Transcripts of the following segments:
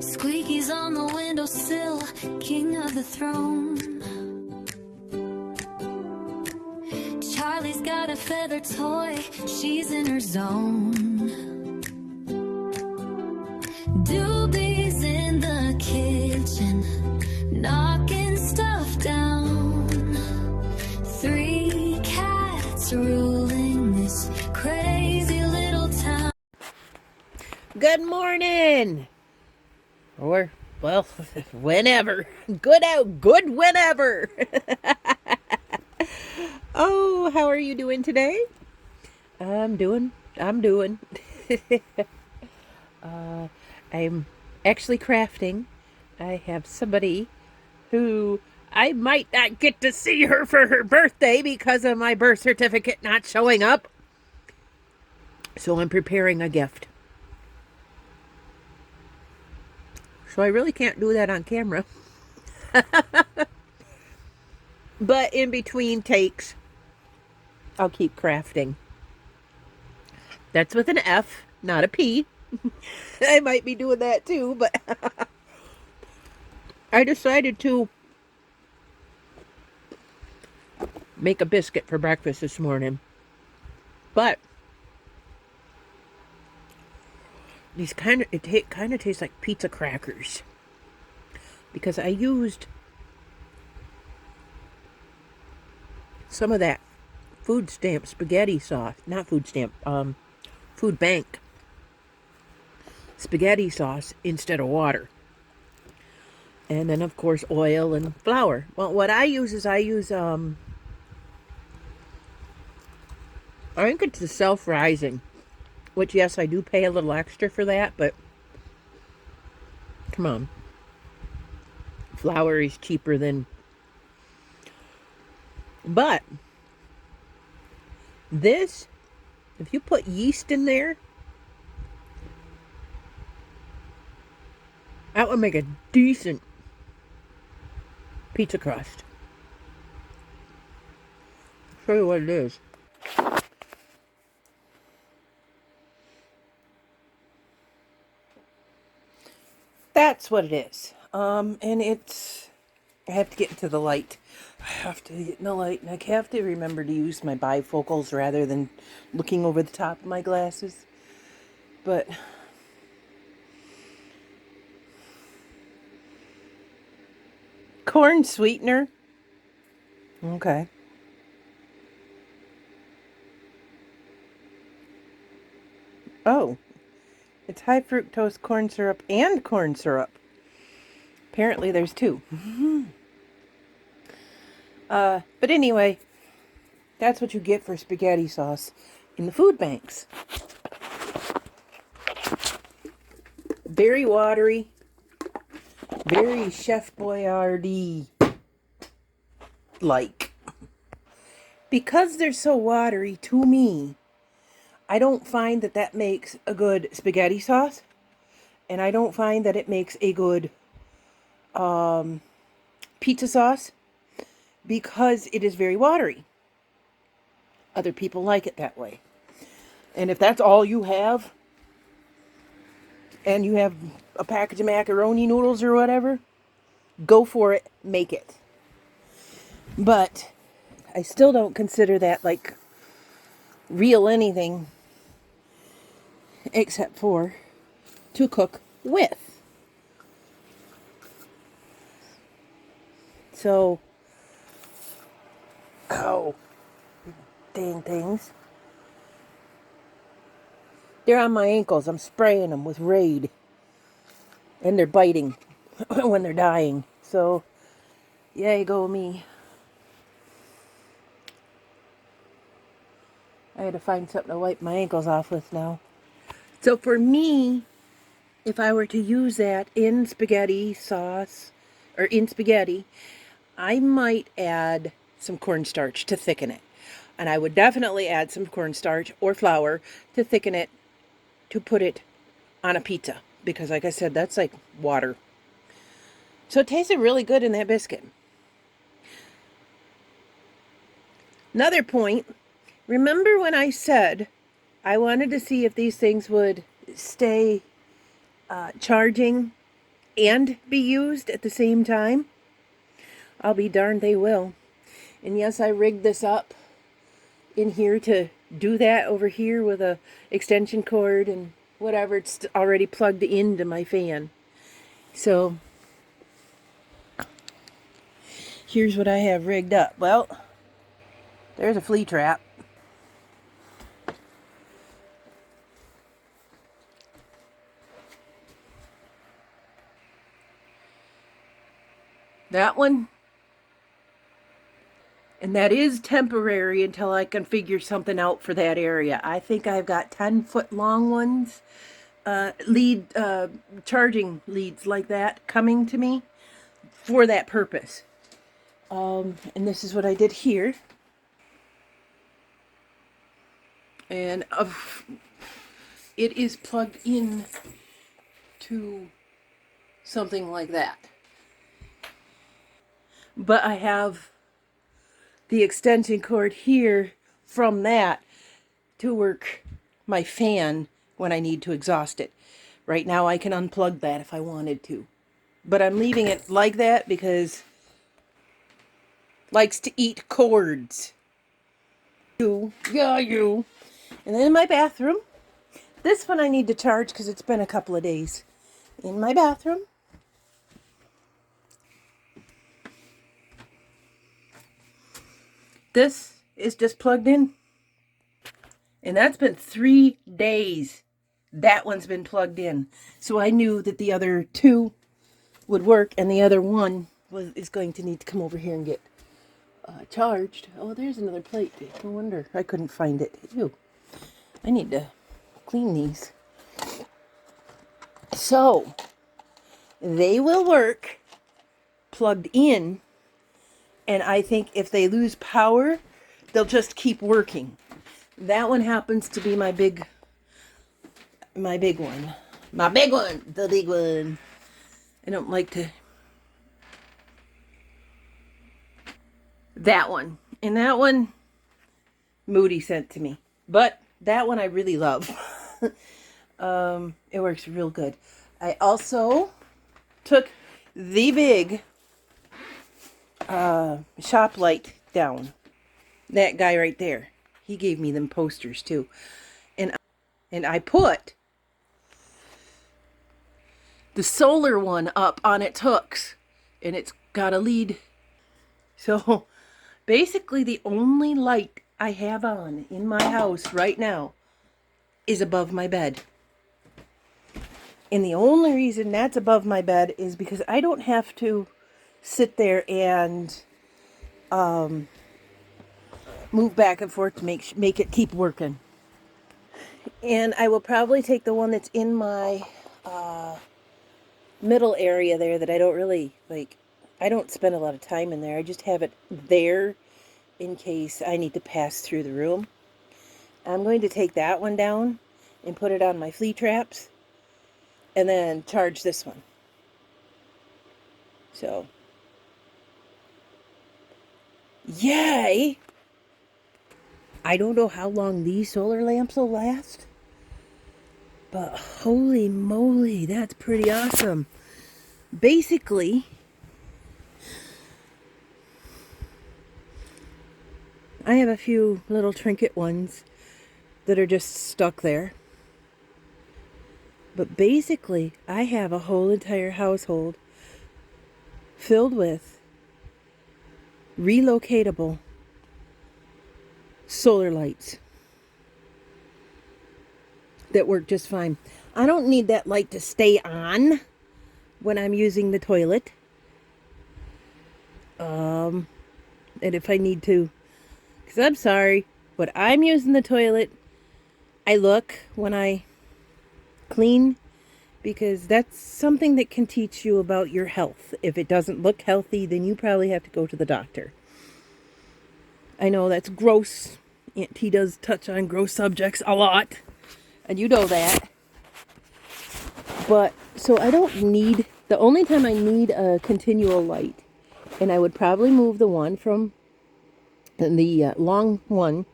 Squeaky's on the windowsill, king of the throne. Charlie's got a feather toy, she's in her zone. Doobie's in the kitchen, knocking stuff down. 3 cats ruling this crazy little town. Good morning! Or, well, whenever. Good whenever! Oh, how are you doing today? I'm doing. I'm actually crafting. I have somebody who I might not get to see her for her birthday because of my birth certificate not showing up. So I'm preparing a gift. So I really can't do that on camera. But in between takes, I'll keep crafting. That's with an F, not a P. I might be doing that too, but I decided to make a biscuit for breakfast this morning. But these kind of tastes like pizza crackers because I used some of that food stamp spaghetti sauce, not food stamp, food bank spaghetti sauce instead of water. And then of course oil and flour. Well, what I use is I think it's the self-rising, which yes, I do pay a little extra for that, but come on. Flour is cheaper than, but this, if you put yeast in there, that would make a decent pizza crust. I'll show you what it is. That's what it is. And it's, I have to get into the light. I have to get in the light, and I have to remember to use my bifocals rather than looking over the top of my glasses. But corn sweetener. Okay. Oh, it's high fructose corn syrup and corn syrup. Apparently there's two. But anyway, that's what you get for spaghetti sauce in the food banks. Very watery, very Chef Boyardee like. Because they're so watery, to me, I don't find that makes a good spaghetti sauce, and I don't find that it makes a good pizza sauce because it is very watery. Other people like it that way. And if that's all you have, and you have a package of macaroni noodles or whatever, go for it, make it. But I still don't consider that like real anything except for to cook with. So, oh, dang things. They're on my ankles. I'm spraying them with Raid. And they're biting when they're dying. So, yay go me. I had to find something to wipe my ankles off with now. So for me, if I were to use that in spaghetti sauce, or in spaghetti, I might add some cornstarch to thicken it. And I would definitely add some cornstarch or flour to thicken it, to put it on a pizza. Because like I said, that's like water. So it tasted really good in that biscuit. Another point, remember when I said I wanted to see if these things would stay charging and be used at the same time, I'll be darned they will. And yes, I rigged this up in here to do that over here with a extension cord and whatever. It's already plugged into my fan. So here's what I have rigged up. Well, there's a flea trap. That one. And that is temporary until I can figure something out for that area. I think I've got 10-foot long ones, charging leads like that coming to me for that purpose. And this is what I did here. And it is plugged in to something like that. But I have the extension cord here from that to work my fan when I need to exhaust it. Right now I can unplug that if I wanted to. But I'm leaving it like that because it likes to eat cords. You. And then in my bathroom, this one I need to charge because it's been a couple of days. In my bathroom, this is just plugged in. And that's been 3 days. That one's been plugged in. So I knew that the other two would work, and the other one is going to need to come over here and get charged. Oh, there's another plate. No wonder I couldn't find it. Ew. I need to clean these. So, they will work plugged in, and I think if they lose power, they'll just keep working. That one happens to be my big one. The big one. I don't like to... That one. And that one, Moody sent to me. But that one I really love. It works real good. I also took the big shop light down. That guy right there. He gave me them posters too. And I put the solar one up on its hooks. And it's got a lead. So basically the only light I have on in my house right now is above my bed. And the only reason that's above my bed is because I don't have to sit there and move back and forth to make it keep working. And I will probably take the one that's in my middle area there that I don't really like. I don't spend a lot of time in there. I just have it there in case I need to pass through the room. I'm going to take that one down and put it on my flea traps and then charge this one. So, yay! I don't know how long these solar lamps will last, but holy moly, that's pretty awesome. Basically, I have a few little trinket ones that are just stuck there. But basically, I have a whole entire household filled with relocatable solar lights that work just fine. I don't need that light to stay on when I'm using the toilet. And if I need to, because I'm sorry, but I'm using the toilet, I look when I clean, because that's something that can teach you about your health. If it doesn't look healthy, then you probably have to go to the doctor. I know that's gross. Aunt T does touch on gross subjects a lot, and you know that. But, so I don't need, the only time I need a continual light, and I would probably move the one from, the long one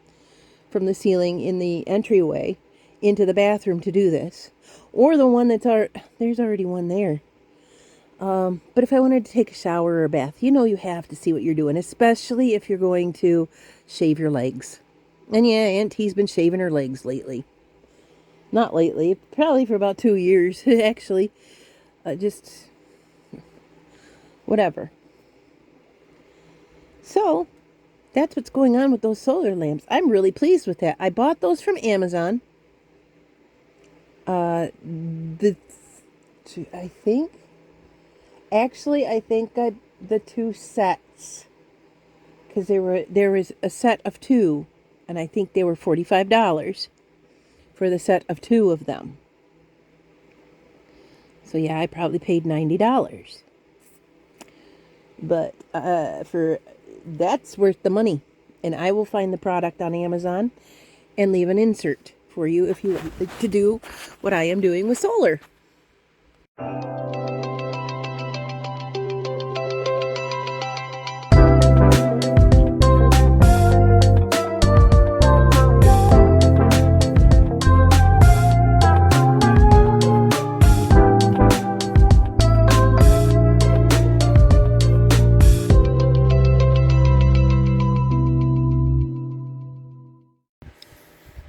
from the ceiling in the entryway into the bathroom to do this. Or the one that's there's already one there. But if I wanted to take a shower or a bath, you know you have to see what you're doing, especially if you're going to shave your legs. And yeah, Aunt T's been shaving her legs lately. Not lately, probably for about 2 years, actually. Just whatever. So, that's what's going on with those solar lamps. I'm really pleased with that. I bought those from Amazon. The I think I think the two sets, because there was a set of two, and I think they were $45 for the set of two of them. So yeah, I probably paid $90. But for that's worth the money. And I will find the product on Amazon and leave an insert for you if you want to do what I am doing with solar.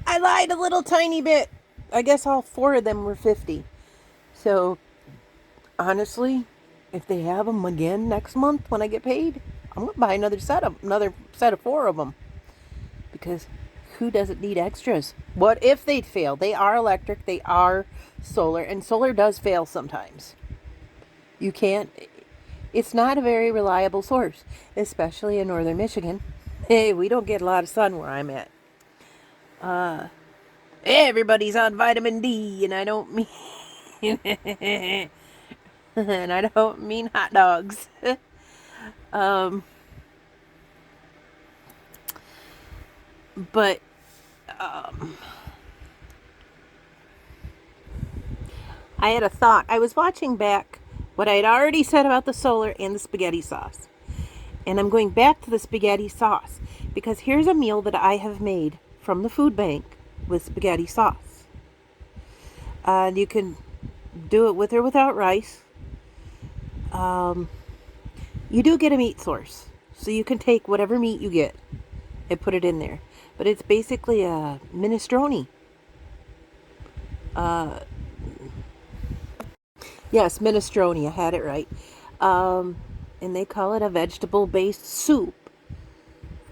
I lied a little tiny bit. I guess all four of them were 50. So, honestly, if they have them again next month when I get paid, I'm going to buy another set of four of them. Because who doesn't need extras? What if they'd fail? They are electric, they are solar, and solar does fail sometimes. You can't, it's not a very reliable source, especially in northern Michigan. Hey, we don't get a lot of sun where I'm at. Everybody's on vitamin D, and I don't mean and I don't mean hot dogs. um, but I had a thought. I was watching back what I had already said about the solar and the spaghetti sauce. And I'm going back to the spaghetti sauce because here's a meal that I have made from the food bank with spaghetti sauce. And you can do it with or without rice. You do get a meat source. So you can take whatever meat you get and put it in there. But it's basically a minestrone. Yes, minestrone. I had it right. And they call it a vegetable-based soup.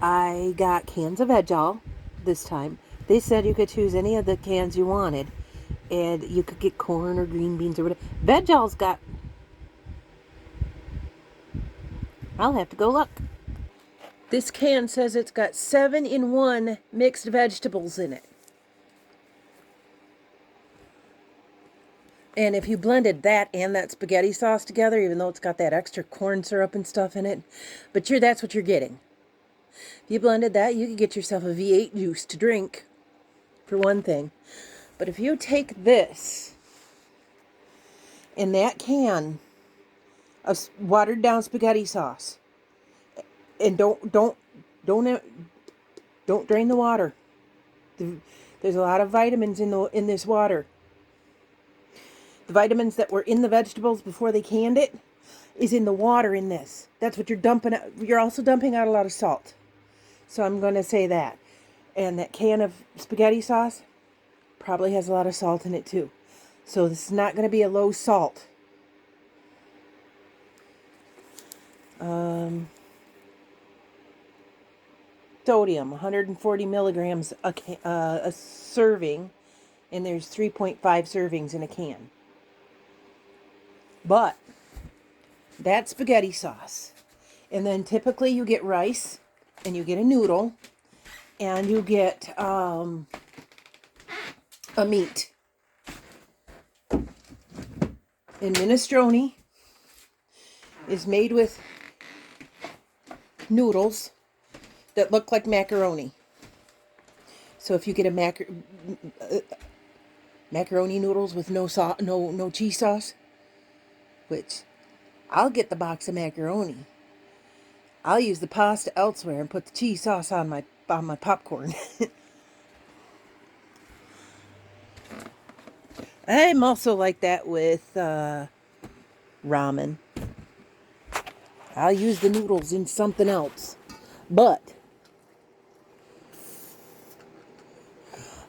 I got cans of Veg-All this time. They said you could choose any of the cans you wanted. And you could get corn or green beans or whatever. Veg-All's got... I'll have to go look. This can says it's got 7-in-1 mixed vegetables in it. And if you blended that and that spaghetti sauce together, even though it's got that extra corn syrup and stuff in it, but that's what you're getting. If you blended that, you could get yourself a V8 juice to drink, for one thing. But if you take this in that can of watered down spaghetti sauce, and don't drain the water. There's a lot of vitamins in this water. The vitamins that were in the vegetables before they canned it is in the water in this. That's what you're dumping out. You're also dumping out a lot of salt. So I'm going to say that. And that can of spaghetti sauce probably has a lot of salt in it too. So this is not going to be a low salt. Sodium, 140 milligrams a serving. And there's 3.5 servings in a can. But that's spaghetti sauce. And then typically you get rice and you get a noodle and you get a meat. And minestrone is made with noodles that look like macaroni. So if you get a macaroni noodles with no cheese sauce, which I'll get the box of macaroni. I'll use the pasta elsewhere and put the cheese sauce on my popcorn. I'm also like that with ramen. I'll use the noodles in something else. But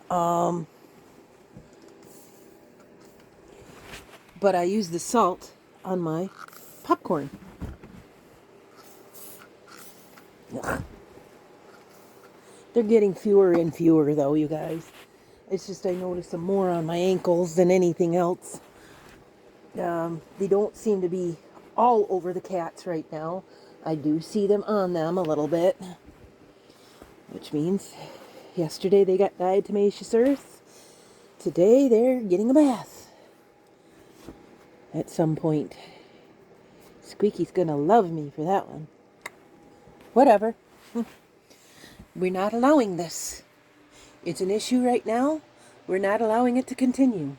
I use the salt on my popcorn. Ugh. They're getting fewer and fewer though, you guys. It's just I notice them more on my ankles than anything else. They don't seem to be all over the cats right now. I do see them on them a little bit, which means yesterday they got diatomaceous earth. Today they're getting a bath. At some point. Squeaky's gonna love me for that one. Whatever. We're not allowing this. It's an issue right now. We're not allowing it to continue.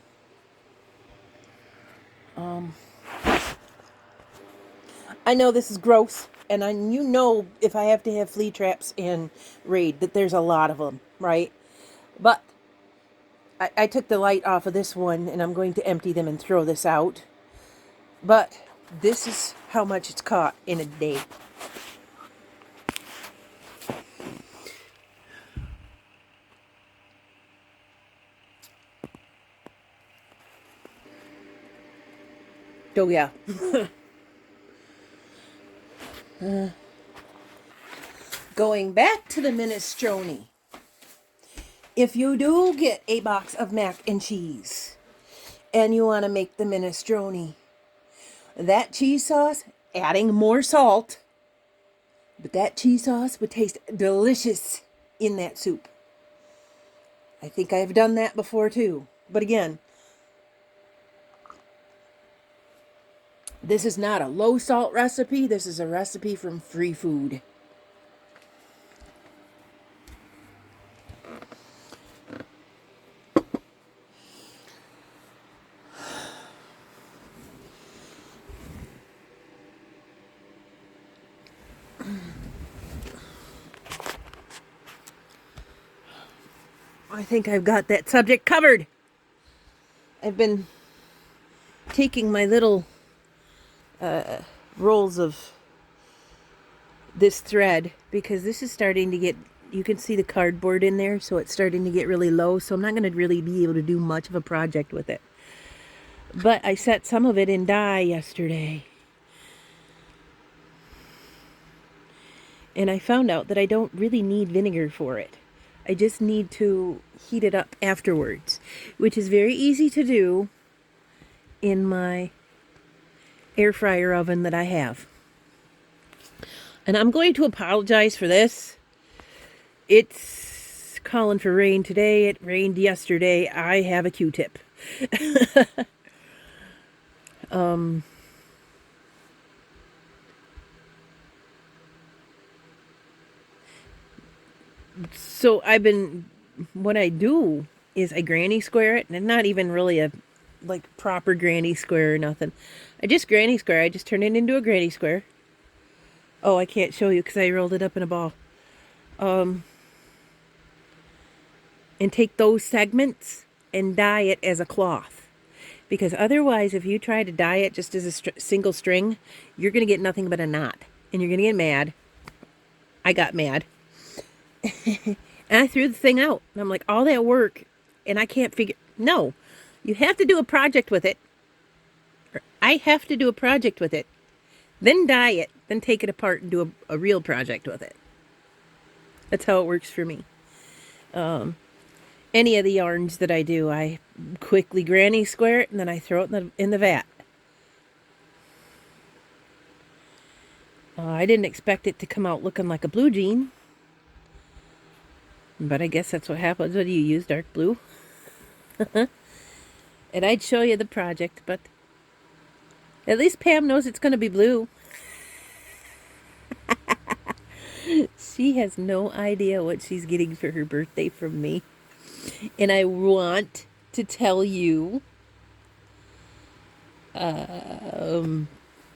I know this is gross, and you know if I have to have flea traps and raid that there's a lot of them, right? But I took the light off of this one, and I'm going to empty them and throw this out. But this is how much it's caught in a day. Oh yeah. Going back to the minestrone. If you do get a box of mac and cheese and you want to make the minestrone, that cheese sauce, adding more salt, but that cheese sauce would taste delicious in that soup. I think I've done that before too. But again, this is not a low salt recipe. This is a recipe from Free Food. I think I've got that subject covered. I've been taking my little rolls of this thread because this is starting to get, you can see the cardboard in there, so it's starting to get really low, so I'm not going to really be able to do much of a project with it. But I set some of it in dye yesterday. And I found out that I don't really need vinegar for it. I just need to heat it up afterwards, which is very easy to do in my air fryer oven that I have. And I'm going to apologize for this. It's calling for rain today. It rained yesterday. I have a Q-tip. So what I do is I granny square it, and not even really a proper granny square or nothing. I just granny square. I just turn it into a granny square. Oh, I can't show you because I rolled it up in a ball. And take those segments and dye it as a cloth. Because otherwise, if you try to dye it just as a single string, you're going to get nothing but a knot. And you're going to get mad. I got mad. And I threw the thing out. And I'm like, all that work, and I can't figure... No, you have to do a project with it. Or I have to do a project with it. Then dye it. Then take it apart and do a real project with it. That's how it works for me. Any of the yarns that I do, I quickly granny square it, and then I throw it in the vat. I didn't expect it to come out looking like a blue jean. But I guess that's what happens when you use dark blue. And I'd show you the project, but at least Pam knows it's going to be blue. She has no idea what she's getting for her birthday from me. And I want to tell you, but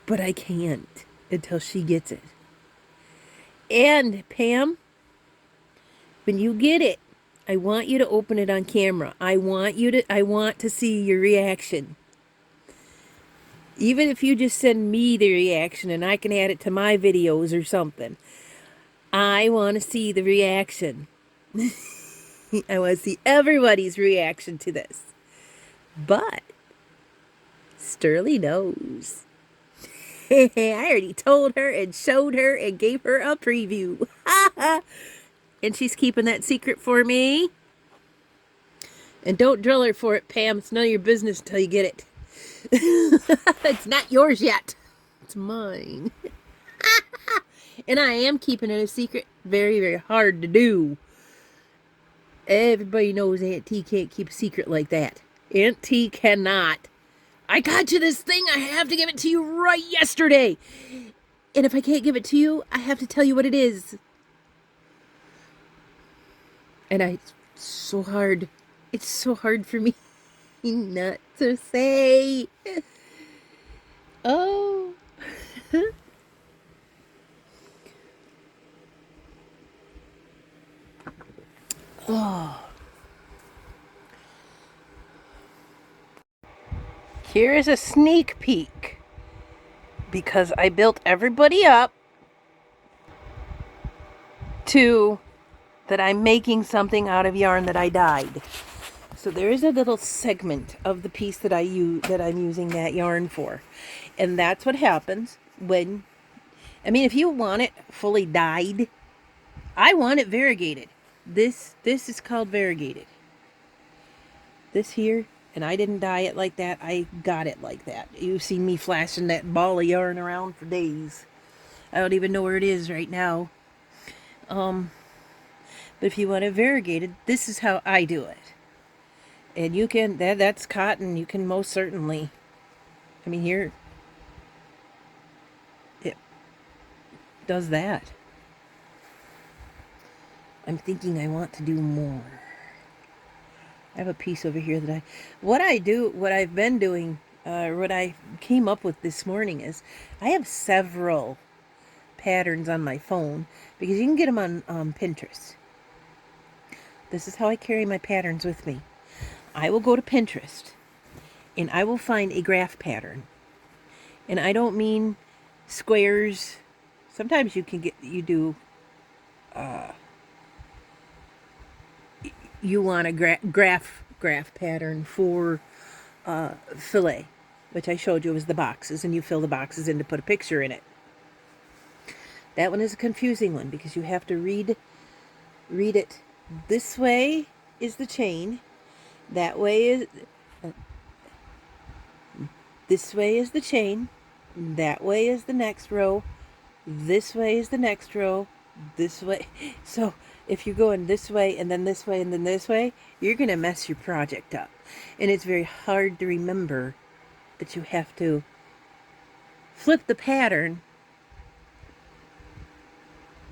I can't until she gets it. And Pam, when you get it, I want you to open it on camera. I want to see your reaction. Even if you just send me the reaction and I can add it to my videos or something. I want to see the reaction. I want to see everybody's reaction to this. But Sterling knows. I already told her and showed her and gave her a preview. And she's keeping that secret for me. And don't drill her for it, Pam. It's none of your business until you get it. It's not yours yet. It's mine. And I am keeping it a secret. Very, very hard to do. Everybody knows Aunt T can't keep a secret like that. Aunt T cannot. I got you this thing. I have to give it to you right yesterday. And if I can't give it to you, I have to tell you what it is. And it's so hard. It's so hard for me not to say. Oh. Oh. Here is a sneak peek. Because I built everybody up to that I'm making something out of yarn that I dyed. So there is a little segment of the piece that I'm using that yarn for. And that's what happens when, I mean, if you want it fully dyed, I want it variegated. This is called variegated. This here, and I didn't dye it like that. I got it like that. You've seen me flashing that ball of yarn around for days. I don't even know where it is right now. But if you want it variegated, this is how I do it. And you can, that's cotton. You can most certainly, I mean, here, it does that. I'm thinking I want to do more. I have a piece over here that what I've been doing, what I came up with this morning is, I have several patterns on my phone, because you can get them on Pinterest. This is how I carry my patterns with me. I will go to Pinterest, and I will find a graph pattern. And I don't mean squares. Sometimes you want a graph pattern for fillet, which I showed you was the boxes, and you fill the boxes in to put a picture in it. That one is a confusing one because you have to read it. This way is the chain. That way is this way is the chain. That way is the next row. This way is the next row. This way. So if you're going this way and then this way and then this way, you're going to mess your project up. And it's very hard to remember that you have to flip the pattern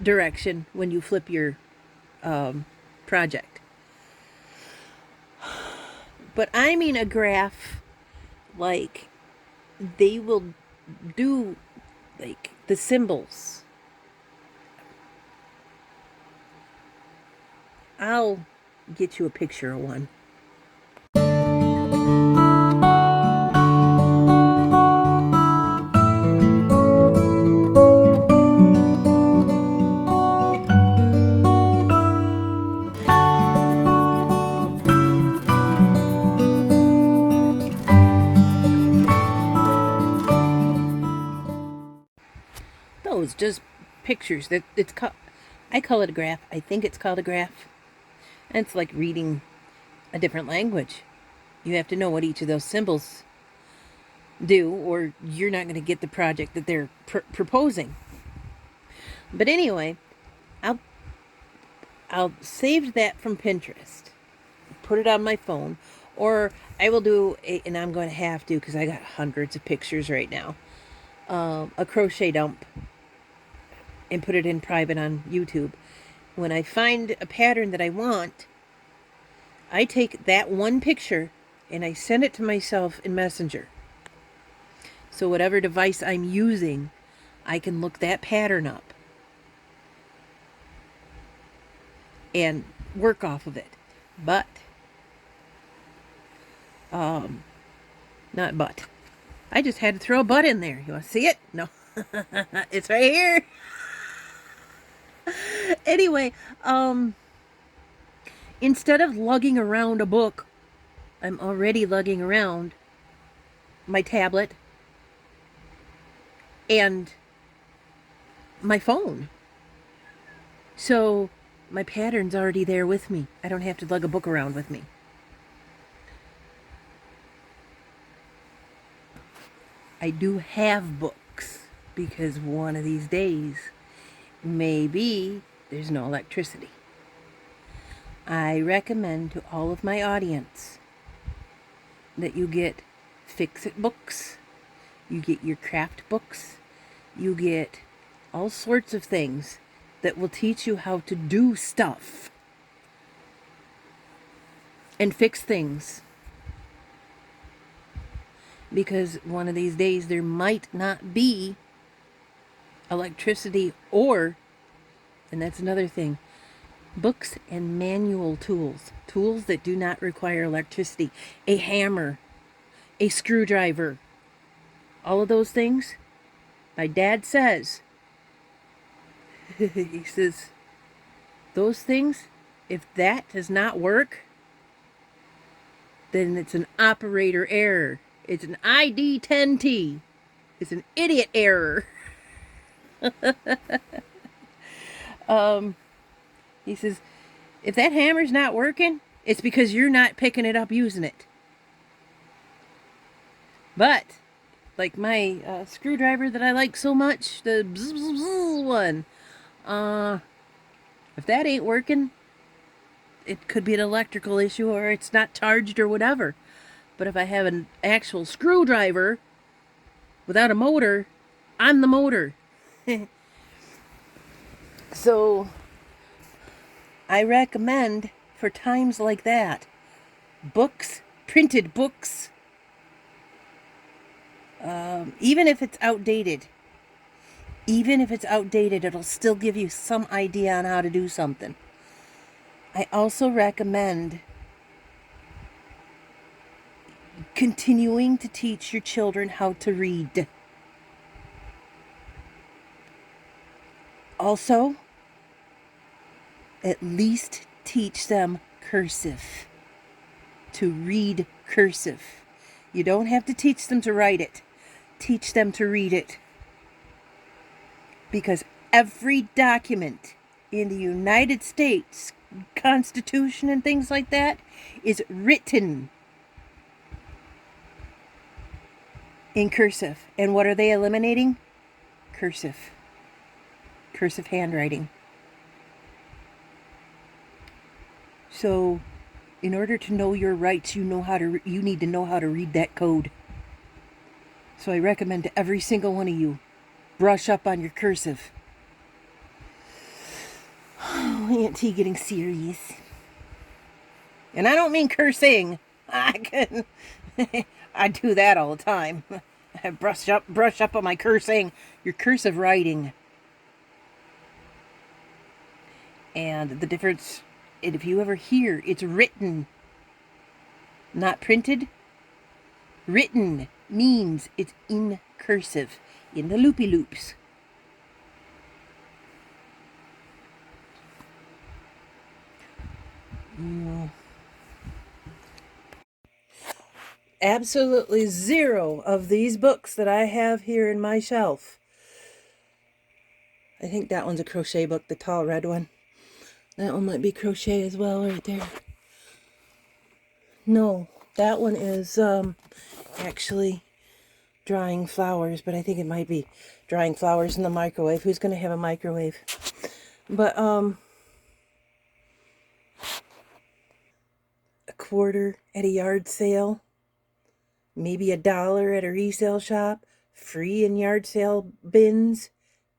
direction when you flip your project. But I mean a graph, like they will do like the symbols. I'll get you a picture of one. Those just pictures. That it's called. I call it a graph. I think it's called a graph. And it's like reading a different language. You have to know what each of those symbols do, or you're not going to get the project that they're proposing. But anyway, I'll save that from Pinterest, put it on my phone, or I will do and I'm going to have to because I got hundreds of pictures right now, a crochet dump, and put it in private on YouTube. When I find a pattern that I want, I take that one picture and I send it to myself in Messenger. So whatever device I'm using, I can look that pattern up and work off of it. But, not but. I just had to throw a butt in there. You want to see it? No. It's right here. Anyway, instead of lugging around a book, I'm already lugging around my tablet and my phone. So my pattern's already there with me. I don't have to lug a book around with me. I do have books because one of these days, maybe there's no electricity. I recommend to all of my audience that you get fix-it books, you get your craft books, you get all sorts of things that will teach you how to do stuff and fix things. Because one of these days there might not be electricity or, and that's another thing, books and manual tools. Tools that do not require electricity. A hammer, a screwdriver, all of those things. My dad says, he says, those things, if that does not work, then it's an operator error. It's an ID 10T. It's an idiot error. He says, if that hammer's not working, it's because you're not picking it up using it. But, like my screwdriver that I like so much, the bzz, bzz, bzz one, if that ain't working, it could be an electrical issue or it's not charged or whatever. But if I have an actual screwdriver without a motor, I'm the motor. So I recommend for times like that, books, printed books, even if it's outdated, it'll still give you some idea on how to do something. I also recommend continuing to teach your children how to read. Also, at least teach them cursive. To read cursive. You don't have to teach them to write it. Teach them to read it. Because every document in the United States Constitution and things like that is written in cursive. And what are they eliminating? Cursive. Cursive handwriting. So, in order to know your rights, you need to know how to read that code. So I recommend to every single one of you, brush up on your cursive. Oh, Aunt T getting serious. And I don't mean cursing. I do that all the time. I brush up on my cursing. Your cursive writing. And the difference, and if you ever hear it's written, not printed, written means it's in cursive, in the loopy loops. Absolutely zero of these books that I have here in my shelf. I think that one's a crochet book, the tall red one. That one might be crochet as well right there. No, that one is actually drying flowers, but I think it might be drying flowers in the microwave. Who's going to have a microwave? But a quarter at a yard sale, maybe $1 at a resale shop, free in yard sale bins.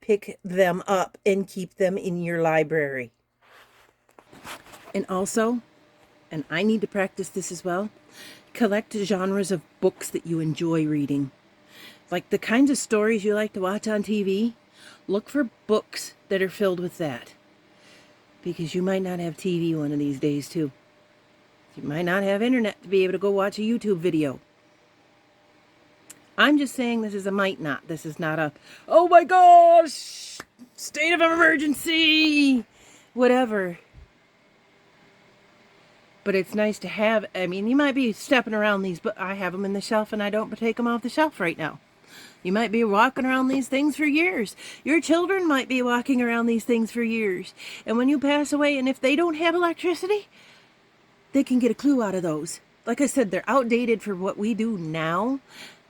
Pick them up and keep them in your library. And also, and I need to practice this as well, collect genres of books that you enjoy reading. Like the kinds of stories you like to watch on TV, look for books that are filled with that. Because you might not have TV one of these days too. You might not have internet to be able to go watch a YouTube video. I'm just saying this is a might not. This is not a, oh my gosh, state of emergency, whatever. But it's nice to have. I mean, you might be stepping around these, but I have them in the shelf and I don't take them off the shelf right now. You might be walking around these things for years. Your children might be walking around these things for years. And when you pass away, and if they don't have electricity, they can get a clue out of those. Like I said, they're outdated for what we do now,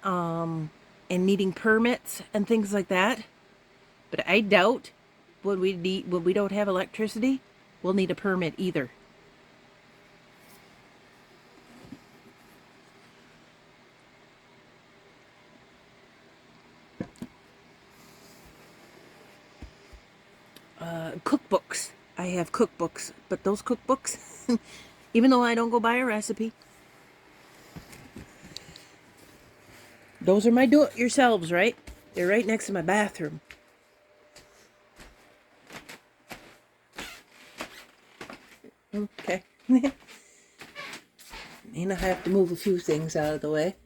and needing permits and things like that. But I doubt when we don't have electricity, we'll need a permit either. Cookbooks. I have cookbooks, but those cookbooks, even though I don't go buy a recipe, those are my do-it-yourselves, right? They're right next to my bathroom. Okay. And I have to move a few things out of the way.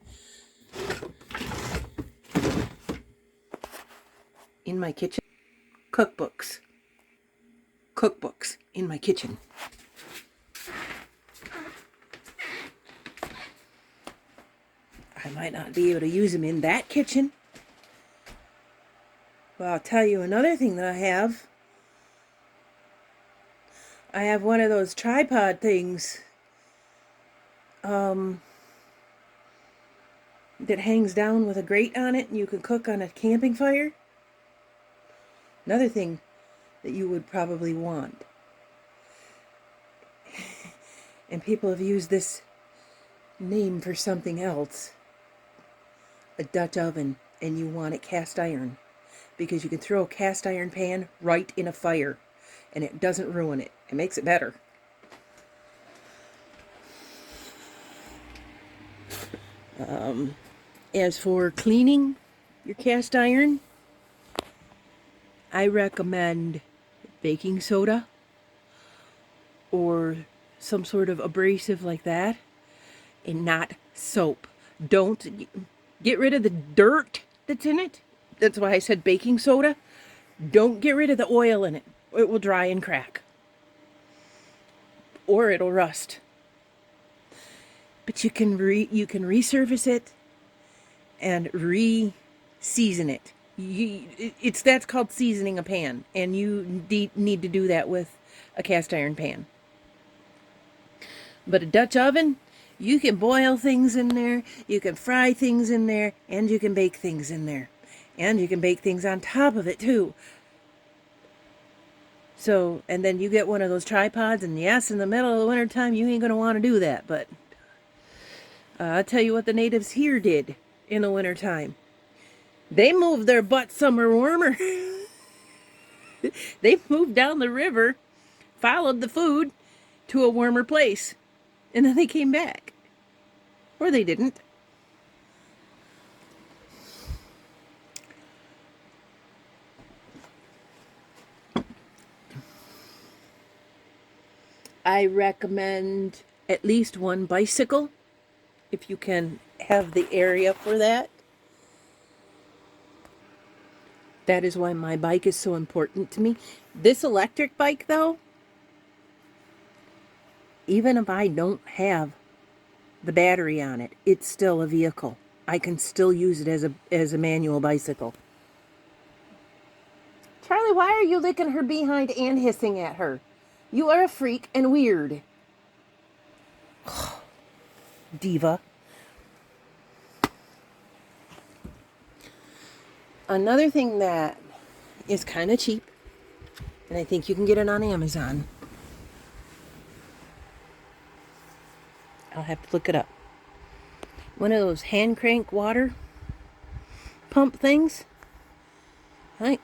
In my kitchen. Cookbooks. Cookbooks in my kitchen. I might not be able to use them in that kitchen. Well, I'll tell you another thing that I have. I have one of those tripod things that hangs down with a grate on it and you can cook on a camping fire. Another thing that you would probably want. And people have used this name for something else. A Dutch oven, and you want it cast iron. Because you can throw a cast iron pan right in a fire and it doesn't ruin it. It makes it better. As for cleaning your cast iron, I recommend baking soda or some sort of abrasive like that, and not soap. Don't get rid of the dirt that's in it. That's why I said baking soda. Don't get rid of the oil in it. It will dry and crack. Or it'll rust. But you can resurface it and re-season it. That's called seasoning a pan, and you need to do that with a cast iron pan. But a Dutch oven, you can boil things in there, you can fry things in there, and you can bake things in there. And you can bake things on top of it too. So, and then you get one of those tripods, and yes, in the middle of the wintertime, you ain't going to want to do that. But I'll tell you what the natives here did in the wintertime. They moved their butts somewhere warmer. They moved down the river, followed the food to a warmer place, and then they came back. Or they didn't. I recommend at least one bicycle, if you can have the area for that. That is why my bike is so important to me. This electric bike, though, even if I don't have the battery on it, it's still a vehicle. I can still use it as a manual bicycle. Charlie, why are you licking her behind and hissing at her? You are a freak and weird. Diva. Another thing that is kind of cheap, and I think you can get it on Amazon. I'll have to look it up. One of those hand crank water pump things. I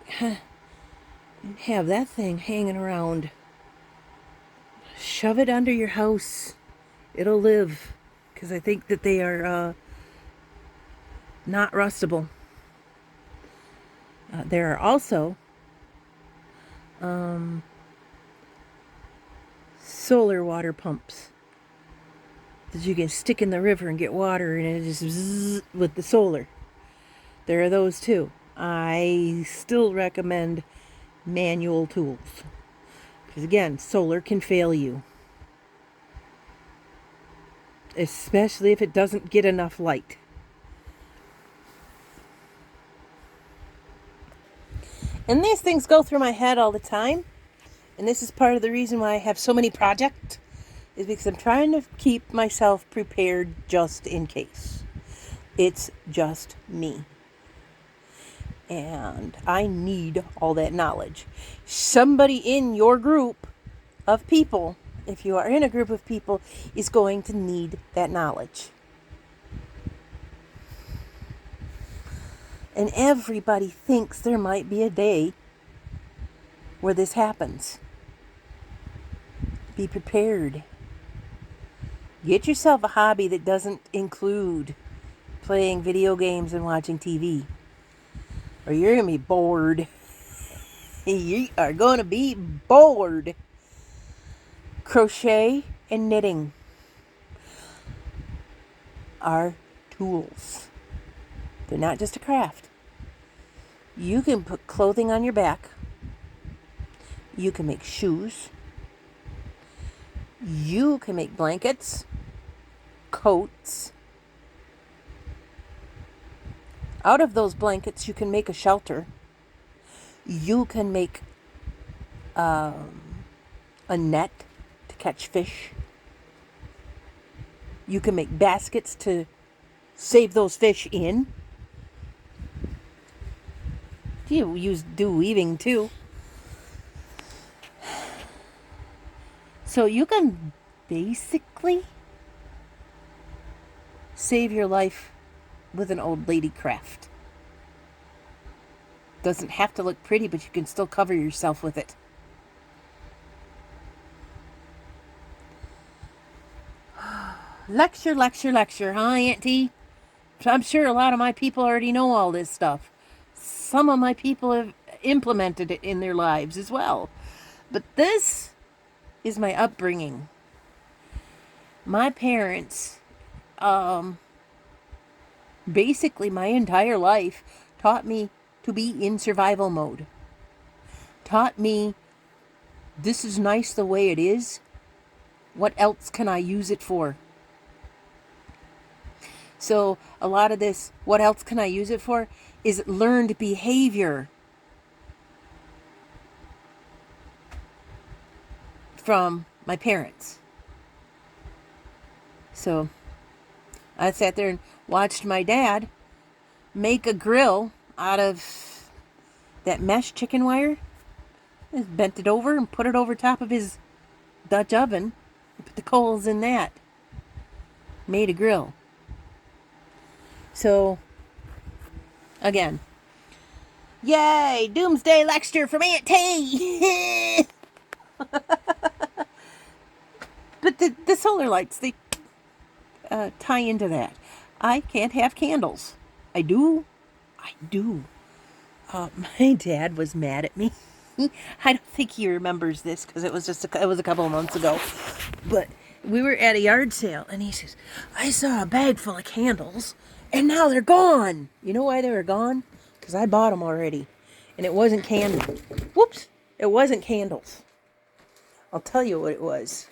have that thing hanging around. Shove it under your house. It'll live. Because I think that they are not rustable. There are also solar water pumps that you can stick in the river and get water, and it just zzz with the solar. There are those too. I still recommend manual tools. Because again, solar can fail you. Especially if it doesn't get enough light. And these things go through my head all the time. And this is part of the reason why I have so many projects. Is because I'm trying to keep myself prepared just in case. It's just me. And I need all that knowledge. Somebody in your group of people, if you are in a group of people, is going to need that knowledge. And everybody thinks there might be a day where this happens. Be prepared. Get yourself a hobby that doesn't include playing video games and watching TV. Or you're going to be bored. You are going to be bored. Crochet and knitting are tools. They're not just a craft. You can put clothing on your back. You can make shoes. You can make blankets, coats. Out of those blankets, you can make a shelter. You can make a net to catch fish. You can make baskets to save those fish in. You do weaving too. So you can basically save your life with an old lady craft. Doesn't have to look pretty, but you can still cover yourself with it. Lecture, lecture, lecture, huh, Auntie? I'm sure a lot of my people already know all this stuff. Some of my people have implemented it in their lives as well. But this is my upbringing. My parents, basically my entire life, taught me to be in survival mode. Taught me this is nice the way it is. What else can I use it for? So a lot of this, what else can I use it for, is learned behavior from my parents. So I sat there and watched my dad make a grill out of that mesh chicken wire. Just bent it over and put it over top of his Dutch oven. Put the coals in that. Made a grill. So, again, yay! Doomsday lecture from Aunt T! But the solar lights, they tie into that. I can't have candles. I do. My dad was mad at me. I don't think he remembers this because it was a couple of months ago. But we were at a yard sale and he says, I saw a bag full of candles and now they're gone. You know why they were gone? Because I bought them already. And it wasn't candles. Whoops. It wasn't candles. I'll tell you what it was.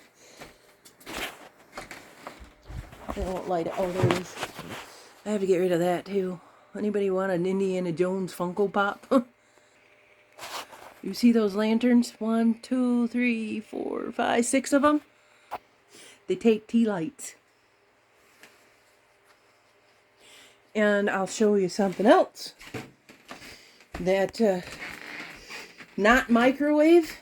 I won't light it. Oh, there it is. I have to get rid of that too. Anybody want an Indiana Jones Funko Pop? You see those lanterns? 1, 2, 3, 4, 5, 6 of them? They take tea lights. And I'll show you something else. That, not microwave.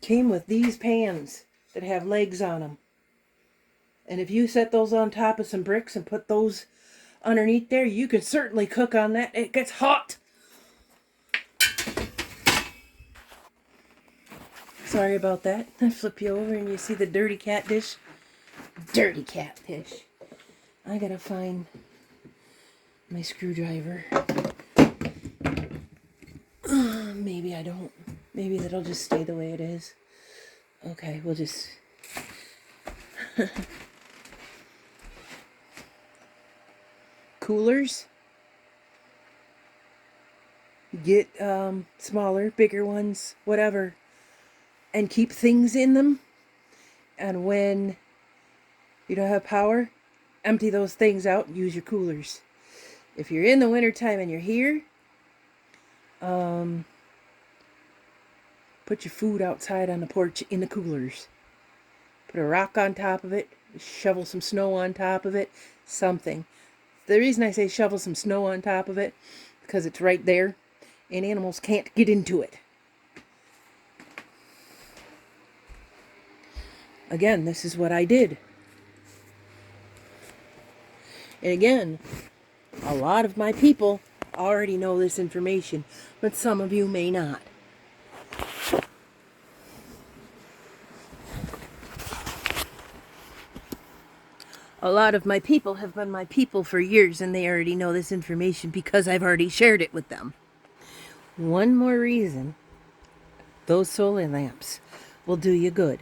Came with these pans that have legs on them. And if you set those on top of some bricks and put those underneath there, you can certainly cook on that. It gets hot. Sorry about that. I flip you over and you see the dirty cat dish. Dirty cat dish. I gotta find my screwdriver. Maybe I don't. Maybe that'll just stay the way it is. Okay, we'll just... Coolers. Get smaller, bigger ones, whatever, and keep things in them. And when you don't have power, empty those things out and use your coolers. If you're in the wintertime and you're here, put your food outside on the porch in the coolers. Put a rock on top of it, shovel some snow on top of it, something. The reason I say shovel some snow on top of it, because it's right there, and animals can't get into it. Again, this is what I did. And again, a lot of my people already know this information, but some of you may not. A lot of my people have been my people for years, and they already know this information because I've already shared it with them. One more reason, those solar lamps will do you good.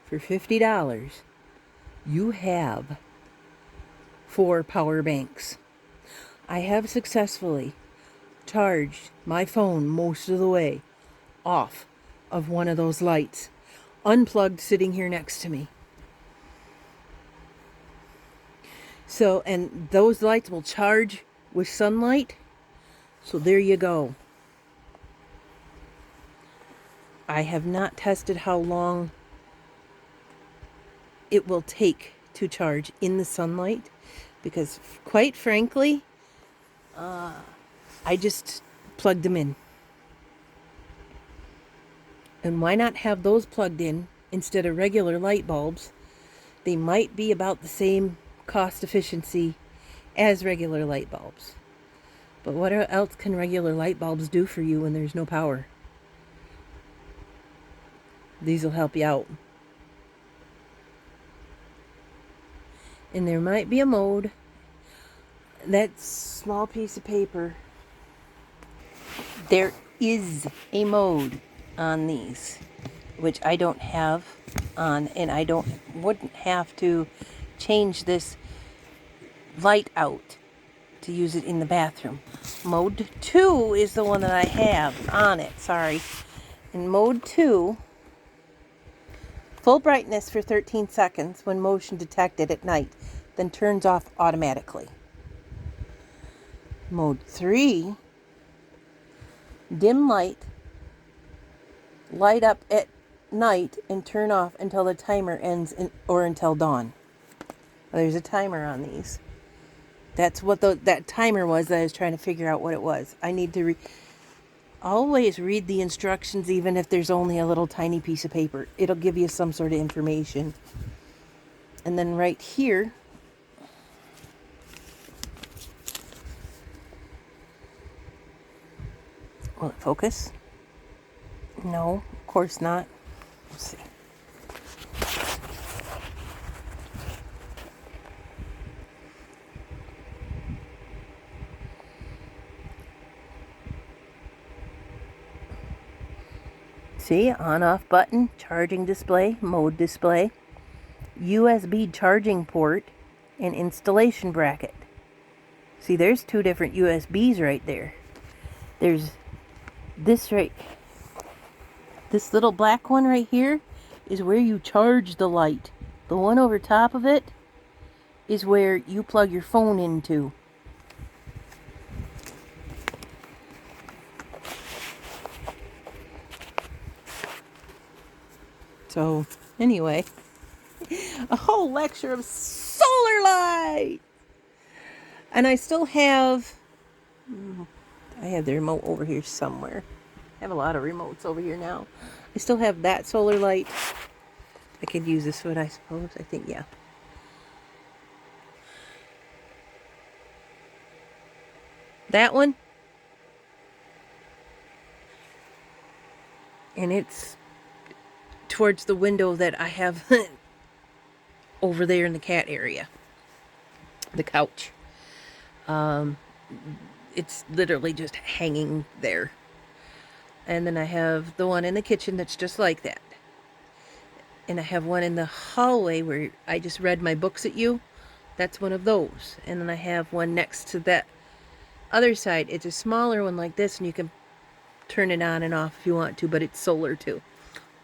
For $50, you have 4 power banks. I have successfully charged my phone most of the way off of one of those lights, unplugged, sitting here next to me. So, and those lights will charge with sunlight. So there you go. I have not tested how long it will take to charge in the sunlight, because quite frankly, I just plugged them in. And why not have those plugged in instead of regular light bulbs? They might be about the same cost efficiency as regular light bulbs. But what else can regular light bulbs do for you when there's no power? These will help you out. And there might be a mode. That small piece of paper. There is a mode on these, which I don't have on, and I wouldn't have to change this light out to use it in the bathroom. Mode 2 is the one that I have on it, sorry. In mode 2, full brightness for 13 seconds when motion detected at night, then turns off automatically. Mode 3, dim light, light up at night and turn off until the timer ends or until dawn. There's a timer on these. That's what that timer was that I was trying to figure out what it was. I need to always read the instructions, even if there's only a little tiny piece of paper. It'll give you some sort of information. And then right here, will it focus? No, of course not. Let's see. See, on-off button, charging display, mode display, USB charging port, and installation bracket. See, there's 2 different USBs right there. There's this little black one right here is where you charge the light. The one over top of it is where you plug your phone into. So, anyway, a whole lecture of solar light! And I still have, I have the remote over here somewhere. I have a lot of remotes over here now. I still have that solar light. I could use this one, I suppose. I think, yeah. That one. And it's towards the window that I have over there in the cat area. The couch. It's literally just hanging there. And then I have the one in the kitchen that's just like that. And I have one in the hallway where I just read my books at you. That's one of those. And then I have one next to that other side. It's a smaller one like this, and you can turn it on and off if you want to, but it's solar too.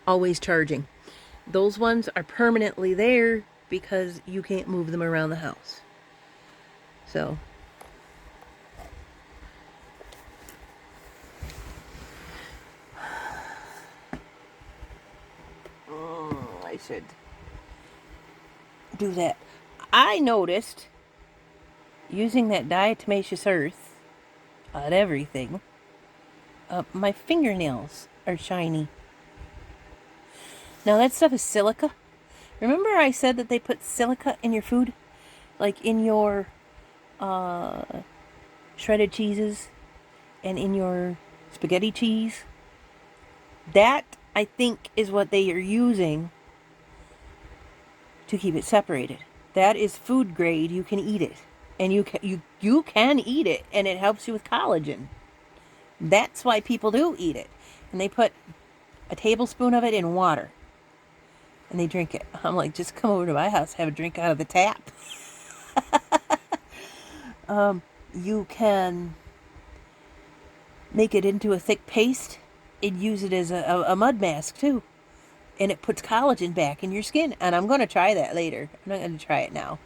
Always charging. Those ones are permanently there because you can't move them around the house. So I should do that. I noticed using that diatomaceous earth on everything, my fingernails are shiny. Now that stuff is silica. Remember I said that they put silica in your food? Like in your shredded cheeses and in your spaghetti cheese? That, I think, is what they are using to keep it separated. That is food grade. You can eat it. And you can eat it, and it helps you with collagen. That's why people do eat it. And they put a tablespoon of it in water. And they drink it. I'm like, just come over to my house, have a drink out of the tap. You can make it into a thick paste and use it as a mud mask too. And it puts collagen back in your skin. And I'm going to try that later. I'm not going to try it now.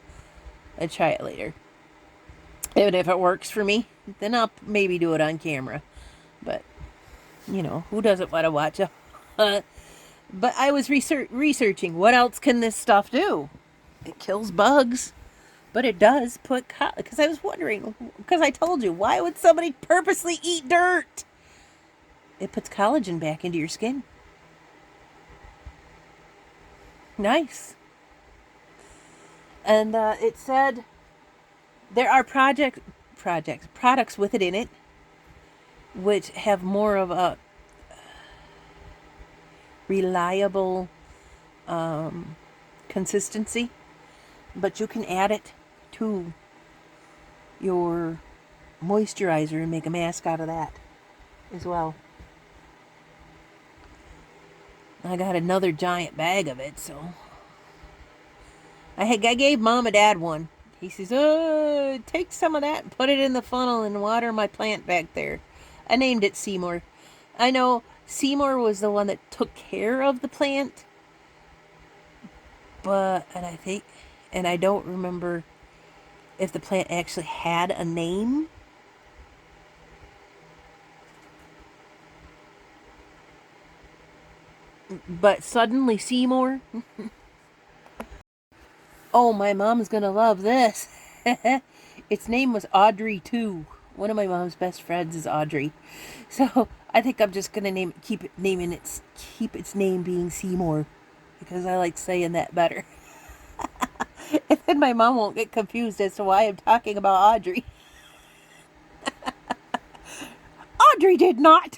I'll try it later. And if it works for me, then I'll maybe do it on camera. But, you know, who doesn't want to watch it? But I was researching what else can this stuff do. It kills bugs. But it does put, because I was wondering, because I told you, why would somebody purposely eat dirt? It puts collagen back into your skin. Nice. And it said there are products with it in it, which have more of a reliable consistency, but you can add it to your moisturizer and make a mask out of that as well. I got another giant bag of it, so I gave Mom and Dad one. He says, take some of that and put it in the funnel and water my plant back there. I named it Seymour. I know Seymour was the one that took care of the plant, and I don't remember if the plant actually had a name. But suddenly Seymour. Oh, my mom's gonna love this. Its name was Audrey too. One of my mom's best friends is Audrey. So I think I'm just gonna keep its name being Seymour, because I like saying that better. And then my mom won't get confused as to why I'm talking about Audrey. Audrey did not.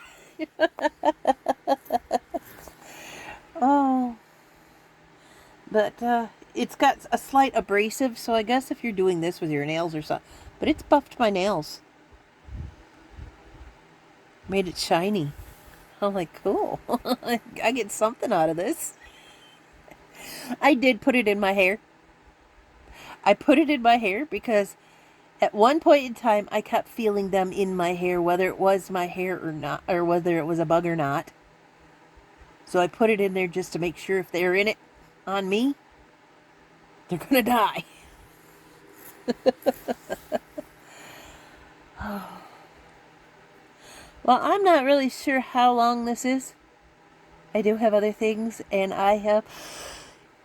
Oh. But it's got a slight abrasive, so I guess if you're doing this with your nails or something. But it's buffed my nails. Made it shiny. I'm like, cool. I get something out of this. I did put it in my hair. I put it in my hair because at one point in time I kept feeling them in my hair, whether it was my hair or not, or whether it was a bug or not. So I put it in there just to make sure if they're in it on me, they're gonna die. Well, I'm not really sure how long this is. I do have other things, and I have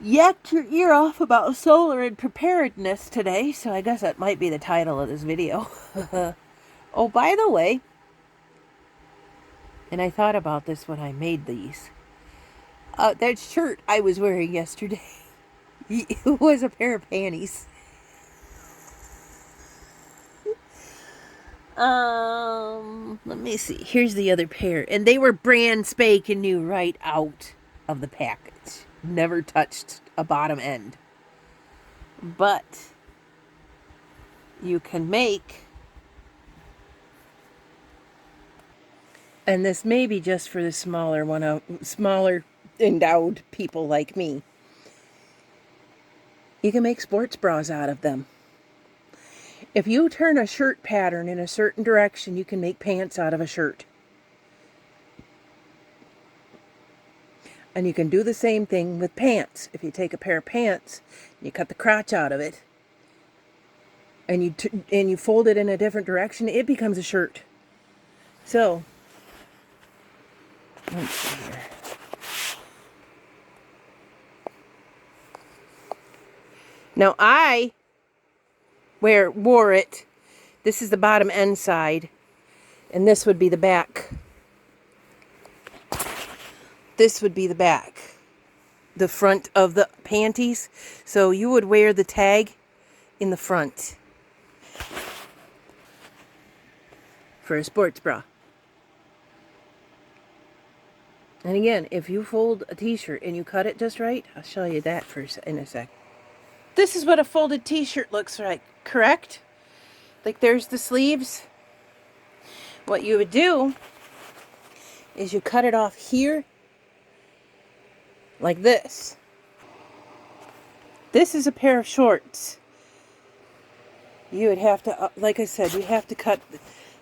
yacked your ear off about solar and preparedness today, so I guess that might be the title of this video. Oh, by the way, and I thought about this when I made these. That shirt I was wearing yesterday, it was a pair of panties. Let me see. Here's the other pair. And they were brand spanking new right out of the package. Never touched a bottom end. But you can make, and this may be just for the smaller endowed people like me. You can make sports bras out of them. If you turn a shirt pattern in a certain direction, you can make pants out of a shirt. And you can do the same thing with pants. If you take a pair of pants, you cut the crotch out of it, and you fold it in a different direction, it becomes a shirt. So, let's see here. Now I wore it. This is the bottom end side, and this would be the back. This would be the back, the front of the panties. So you would wear the tag in the front for a sports bra. And again, if you fold a t-shirt and you cut it just right, I'll show you that in a sec. This is what a folded t-shirt looks like, correct? Like there's the sleeves. What you would do is you cut it off here like this. This is a pair of shorts. You would have to, like I said, you have to cut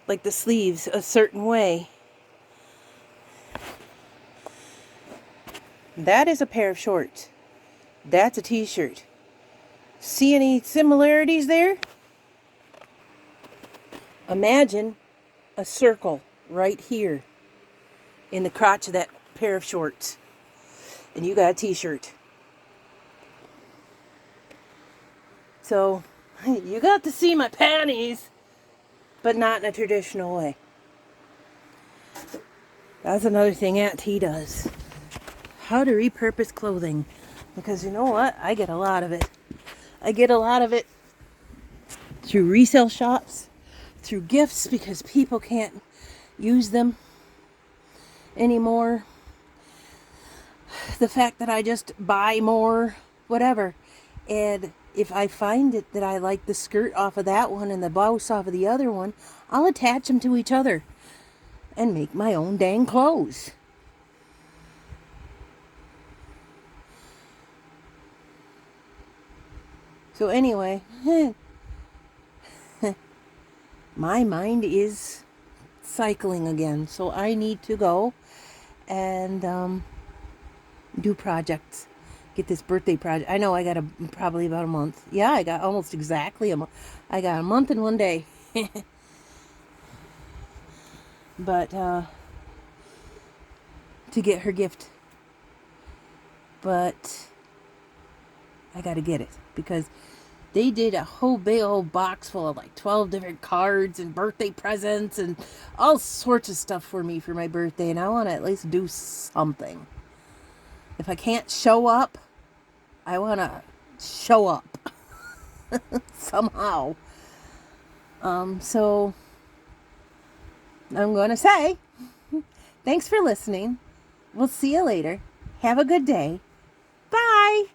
like the sleeves a certain way. That is a pair of shorts. That's a t-shirt. See any similarities there? Imagine a circle right here in the crotch of that pair of shorts. And you got a t-shirt. So, you got to see my panties, but not in a traditional way. That's another thing Aunt T does. How to repurpose clothing. Because you know what? I get a lot of it. I get a lot of it through resale shops, through gifts because people can't use them anymore. The fact that I just buy more, whatever. And if I find it that I like the skirt off of that one and the blouse off of the other one, I'll attach them to each other and make my own dang clothes. So anyway, my mind is cycling again. So I need to go and do projects. Get this birthday project. I know I got probably about a month. Yeah, I got almost exactly a month. I got a month and 1 day. But to get her gift. But I got to get it because they did a whole big old box full of like 12 different cards and birthday presents and all sorts of stuff for me for my birthday, and I want to at least do something. If I can't show up, I want to show up somehow. So I'm going to say thanks for listening. We'll see you later. Have a good day. Bye.